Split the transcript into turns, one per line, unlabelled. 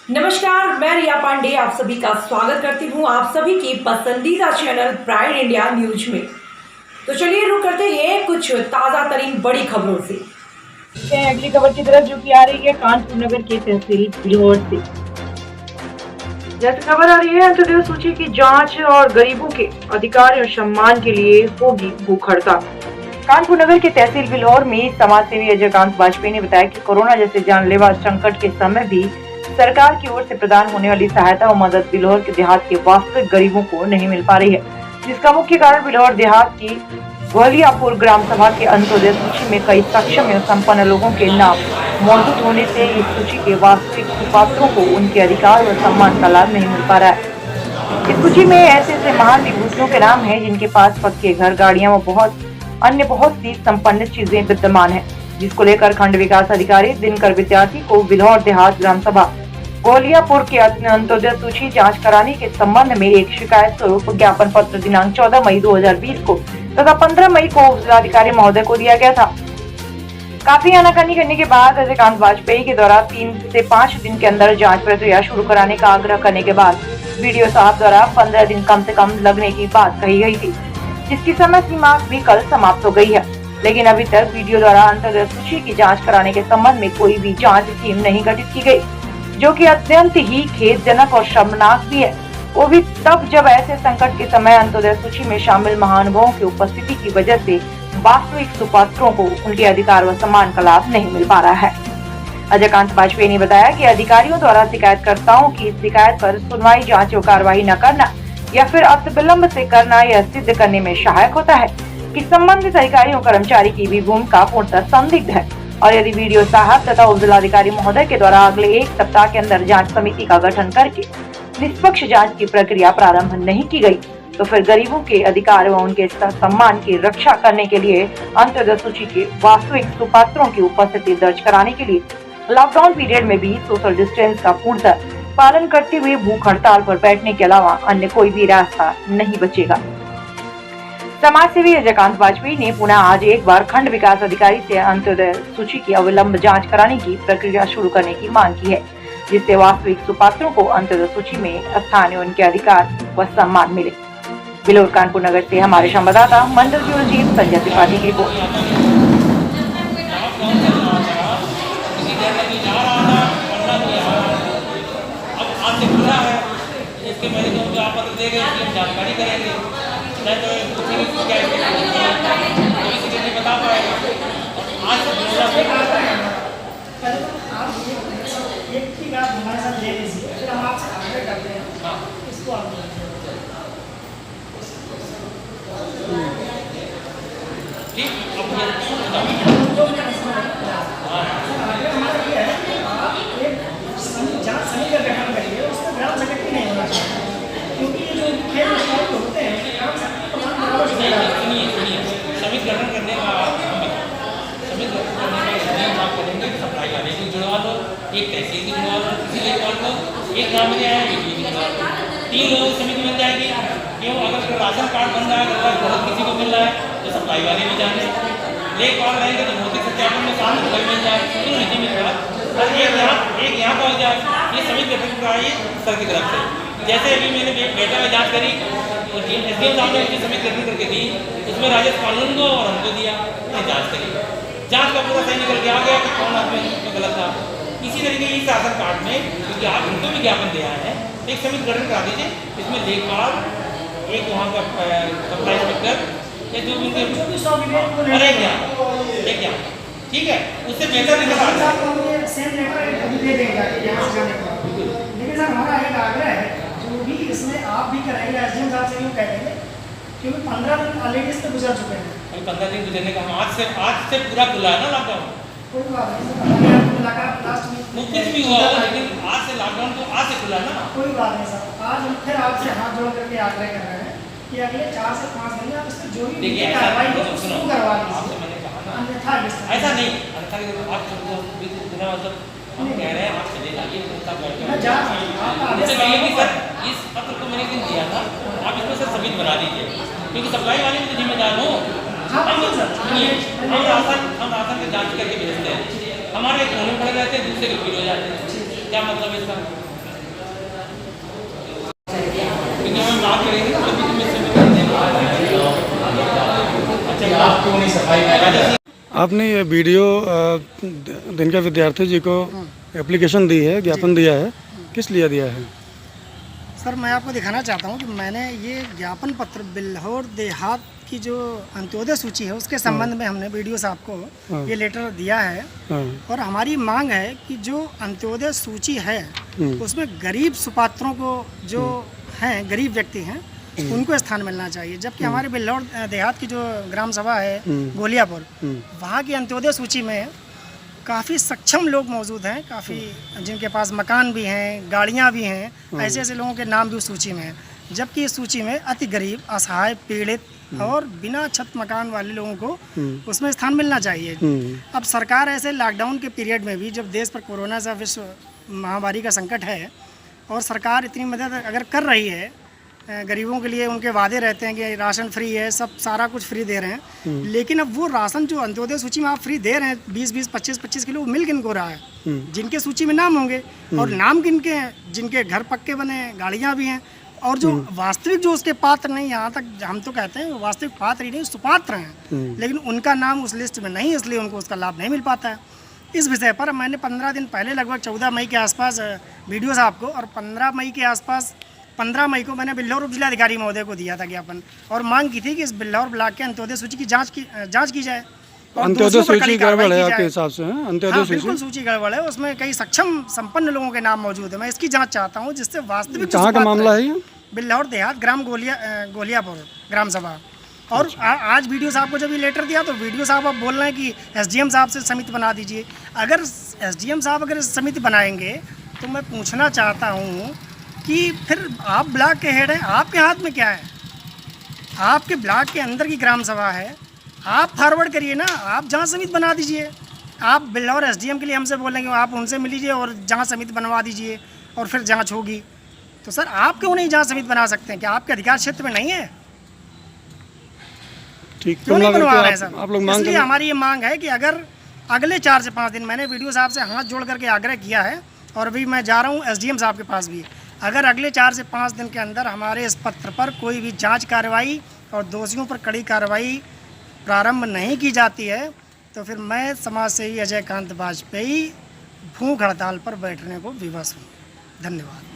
नमस्कार, मैं रिया पांडे आप सभी का स्वागत करती हूँ आप सभी की पसंदीदा चैनल प्राइड इंडिया न्यूज में। तो चलिए रुक करते हैं कुछ ताजा तरीन बड़ी खबरों से।
अगली खबर की तरफ जो कि आ रही है कानपुर नगर के तहसील बिल्हौर से। जैसे खबर आ रही है अंत्योदय सूची की जांच और गरीबों के अधिकार और सम्मान के लिए होगी भूख हड़ताल। कानपुर नगर के तहसील बिल्हौर में समाज सेवी अजयकांत वाजपेयी ने बताया कि कोरोना जैसे जानलेवा संकट के समय भी सरकार की ओर से प्रदान होने वाली सहायता और मदद बिल्हौर के देहात के वास्तविक गरीबों को नहीं मिल पा रही है, जिसका मुख्य कारण बिल्हौर देहात की ग्वालियापुर ग्राम सभा के अंत्योदय सूची में कई सक्षम एवं संपन्न लोगों के नाम मौजूद होने से इस सूची के वास्तविक पात्रों को उनके अधिकार और सम्मान का लाभ नहीं मिल पा रहा है। इस सूची में ऐसे महान विभूतियों के नाम है जिनके पास पक्के घर, गाड़ियां व बहुत सी संपन्न चीजें विद्यमान है, जिसको लेकर खंड विकास अधिकारी दिनकर विद्यार्थी को बिल्हौर देहात ग्राम सभा ग्वालियापुर के अंत्योदय सूची जांच कराने के संबंध में एक शिकायत स्वरूप ज्ञापन पत्र दिनांक 14 मई 2020 को तथा 15 मई को जिलाधिकारी महोदय को दिया गया था। काफी आनाकानी करने के बाद अजयकांत वाजपेयी के द्वारा 3 से 5 दिन के अंदर जांच प्रक्रिया शुरू कराने का आग्रह करने के बाद बीडीओ साहब द्वारा 15 दिन कम से कम लगने की बात कही गई थी, जिसकी समय सीमा भी कल समाप्त हो गई है। लेकिन अभी तक बीडीओ द्वारा अंत्योदय सूची की जांच कराने के संबंध में कोई भी जांच टीम नहीं गठित की गई, जो कि अत्यंत ही खेदजनक और शर्मनाक भी है। वो भी तब जब ऐसे संकट के समय अंत्योदय सूची में शामिल महानुभावों की उपस्थिति की वजह से वास्तविक सुपात्रों को उनके अधिकार व सम्मान का लाभ नहीं मिल पा रहा है। अजयकांत वाजपेयी ने बताया कि अधिकारियों द्वारा शिकायतकर्ताओं की शिकायत पर सुनवाई, जांच और कार्रवाई न करना या फिर अतिविलंब से करना यह सिद्ध करने में सहायक होता है कि संबंधित अधिकारियों कर्मचारी की भी भूमिका पूर्णतः संदिग्ध है, और यदि बीडीओ साहब तथा उप जिलाधिकारी महोदय के द्वारा अगले 1 सप्ताह के अंदर जांच समिति का गठन करके निष्पक्ष जांच की प्रक्रिया प्रारंभ नहीं की गई, तो फिर गरीबों के अधिकार व उनके सम्मान की रक्षा करने के लिए अंत्योदय सूची के वास्तविक सुपात्रों की उपस्थिति दर्ज कराने के लिए लॉकडाउन पीरियड में भी सोशल डिस्टेंस का पूर्णतः पालन करते हुए भूख हड़ताल पर बैठने के अलावा अन्य कोई भी रास्ता नहीं बचेगा। समाज सेवी अजयकांत वाजपेयी ने पुनः आज एक बार खंड विकास अधिकारी से अंत्योदय सूची की अविलंब जांच कराने की प्रक्रिया शुरू करने की मांग की है, जिससे वास्तविक सुपात्रों को अंत्योदय सूची में स्थान और उनके अधिकार व सम्मान मिले। बिल्हौर कानपुर नगर से हमारे संवाददाता मंडल ब्यूरो चीफ संजय त्रिपाठी की रिपोर्ट।
जानकारी करेंगे बता पाएगा। आज हमारे साथ ले लीजिए, फिर हम आपसे आगे करते हैं इसको जांच समिति का गठन करिए, उसमें ग्राम सेक्रेटरी नहीं होना चाहिए, क्योंकि ये जो खेल होते हैं समिति गठन करने का आप करेंगे सप्लाई वाले को जुड़वा दो, एक तहसील की जुड़वा दो, किसी लेखपाल को एक गाँव में आया एक जुड़वा दो, 3 लोगों की समिति बन जाएगी। क्यों? अगर राशन कार्ड बन रहा है, अगर किसी को मिल रहा है तो सप्लाई वाले भी जाने, लेखपाल रहेंगे तो भौतिक सत्यापन में साथ में मिल जाए, क्यों नहीं मिल रहा। एक यहाँ का हो जाए, ये समिति गठन कराइए सर की तरफ से। जैसे अभी मैंने बेटा में जाँच करी और एसडीएम साहब ने उसकी समिति गठन करके दी, उसमें राजस्व कानून को और हमको दिया, जाँच करी, जांच का पूरा सही निकल के आ गया कि कौन आदमी गलत था। इसी तरीके इस राशन कार्ड में क्योंकि आप उनको भी ज्ञापन दिया है, एक समिति गठन करा दीजिए, इसमें लेखपाल, एक वहाँ का सप्लाई इंस्पेक्टर या जो उनके एक क्या ठीक है, उससे बेहतर निकल आ जाए। लेकिन सर हमारा एक आग्रह है, जो भी इसमें आप भी कराएंगे एसडीएम साहब से यूँ कह देंगे, क्योंकि 15 दिन ऑलरेडी इससे गुजर चुके हैं। 15 दिन गुजरने का हम आज से पूरा खुला है ना लॉकडाउन, कोई बात नहीं, कुछ भी हुआ लेकिन आज से लॉकडाउन तो आज से खुला ना, कोई बात नहीं सर। आज हम फिर आपसे हाथ जोड़ करके आग्रह कर रहे हैं कि अगले 4 से 5 दिन आप इसमें जो भी कार्रवाई हो शुरू करवा लीजिए। मैंने कहा ना अन्यथा ऐसा नहीं, अन्यथा आप बिना मतलब हम कह रहे हैं आप चले जाइए, इस पत्र को मैंने दिन दिया था, आप इसमें से समिति बना दीजिए, क्योंकि सप्लाई वाले भी तो जिम्मेदार हो। हम राशन की जांच करके भेजते हैं, हमारे एक होने पड़ जाते हैं, दूसरे रिपीट हो जाते हैं, क्या मतलब इसका?
आपने ये वीडियो दिन का विद्यार्थी जी को एप्लीकेशन दी है, ज्ञापन दिया है, किस लिए दिया है?
सर मैं आपको दिखाना चाहता हूँ कि मैंने ये ज्ञापन पत्र बिल्हौर देहात की जो अंत्योदय सूची है उसके संबंध में हमने वीडियो साहब को ये लेटर दिया है।
हाँ,
और हमारी मांग है कि जो अंत्योदय सूची है उसमें गरीब सुपात्रों को जो हैं गरीब व्यक्ति हैं उनको स्थान मिलना चाहिए, जबकि हमारे बिल्हौर देहात की जो ग्राम सभा है गोलियापुर, वहाँ की अंत्योदय सूची में काफ़ी सक्षम लोग मौजूद हैं, काफ़ी जिनके पास मकान भी हैं, गाड़ियाँ भी हैं, ऐसे ऐसे लोगों के नाम भी उस सूची में हैं, जबकि इस सूची में अति गरीब, असहाय, पीड़ित और बिना छत मकान वाले लोगों को उसमें स्थान मिलना चाहिए। अब सरकार ऐसे लॉकडाउन के पीरियड में भी जब देश पर कोरोना सा विश्व महामारी का संकट है और सरकार इतनी मदद अगर कर रही है गरीबों के लिए, उनके वादे रहते हैं कि राशन फ्री है, सब सारा कुछ फ्री दे रहे हैं, लेकिन अब वो राशन जो अंत्योदय सूची में आप फ्री दे रहे हैं 20-20, 25-25 किलो, मिल किन को रहा है? जिनके सूची में नाम होंगे, और नाम किन के हैं? जिनके घर पक्के बने, गाड़ियाँ भी हैं, और जो वास्तविक जो उसके पात्र नहीं, यहाँ तक हम तो कहते हैं वास्तविक पात्र ही नहीं सुपात्र हैं, लेकिन उनका नाम उस लिस्ट में नहीं, इसलिए उनको उसका लाभ नहीं मिल पाता है। इस विषय पर मैंने 15 दिन पहले लगभग 14 मई के आसपास वीडियो साहब को, और 15 मई के आसपास 15 मई को मैंने बिल्हौर उप जिलाधिकारी महोदय को दिया था ज्ञापन, और मांग की थी कि इस बिल्हौर ब्लॉक के अंत्योदय सूची की जांच की जाए।
अंत्योदय सूची गड़बड़ है आपके हिसाब से? अंत्योदय सूची
बिल्कुल सूची गड़बड़ है, उसमें कई सक्षम संपन्न लोगों के नाम मौजूद है। मैं इसकी जांच चाहता हूँ जिससे वास्तविक
कहाँ का मामला है ये?
बिल्हौर देहात ग्राम गोलियापुर ग्राम सभा। और आज वीडियो साहब को जब ये लेटर दिया तो वीडियो साहब अब बोल रहे हैं कि एसडीएम साहब से समिति बना दीजिए। अगर एसडीएम साहब अगर समिति बनाएंगे तो मैं पूछना चाहता हूँ कि फिर आप ब्लॉक के हेड हैं, आपके हाथ में क्या है? आपके ब्लॉक के अंदर की ग्राम सभा है, आप फॉरवर्ड करिए ना, आप जांच समिति बना दीजिए। आप बिल्हौर एसडीएम के लिए हमसे बोलेंगे आप उनसे मिल लीजिए और जांच समिति बनवा दीजिए और फिर जांच होगी। तो सर आप क्यों नहीं जांच समिति बना सकते हैं? क्या आपके अधिकार क्षेत्र में नहीं है?
ठीक,
क्यों नहीं बनवा रहे हैं सर?
आप लोग मांग
इसलिए हमारी ये मांग है कि अगर अगले 4 से 5 दिन, मैंने वीडियो साहब से हाथ जोड़ करके आग्रह किया है और अभी मैं जा रहा हूँ एसडीएम साहब के पास भी, अगर अगले 4 से 5 दिन के अंदर हमारे इस पत्र पर कोई भी जांच कार्रवाई और दोषियों पर कड़ी कार्रवाई प्रारंभ नहीं की जाती है तो फिर मैं समाज सेवी अजय कांत वाजपेयी भूख हड़ताल पर बैठने को विवश हूँ। धन्यवाद।